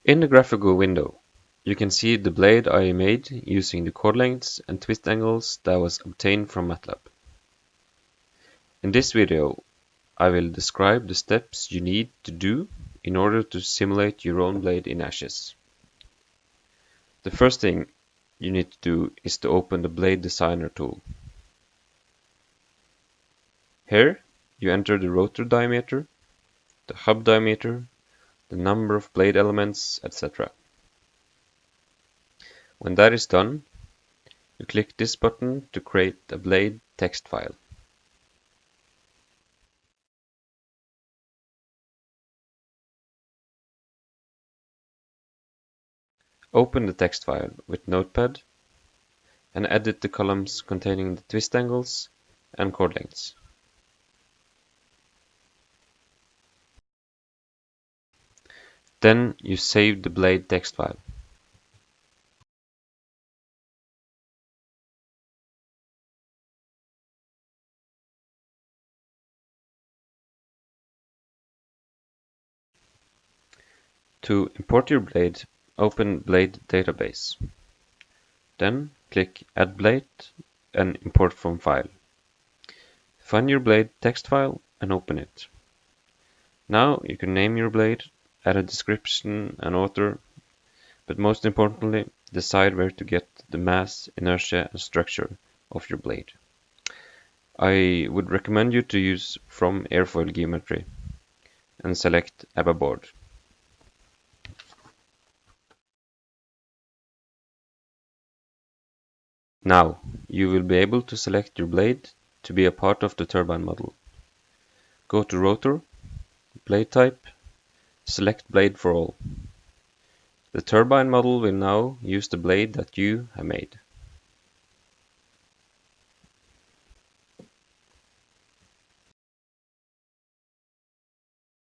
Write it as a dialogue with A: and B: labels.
A: In the graphical window, you can see the blade I made using the chord lengths and twist angles that was obtained from MATLAB. In this video, I will describe the steps you need to do in order to simulate your own blade in Ashes. The first thing you need to do is to open the Blade Designer tool. Here, you enter the rotor diameter, the hub diameter, the number of blade elements, etc. When that is done, you click this button to create a blade text file. Open the text file with Notepad and edit the columns containing the twist angles and chord lengths. Then you save the blade text file. To import your blade, open Blade Database. Then click Add Blade and Import from File. Find your blade text file and open it. Now you can name your blade, add a description and author, but most importantly, decide where to get the mass, inertia and structure of your blade. I would recommend you to use from airfoil geometry and select ABBA board. Now, you will be able to select your blade to be a part of the turbine model. Go to Rotor, Blade Type, select Blade for all. The turbine model will now use the blade that you have made.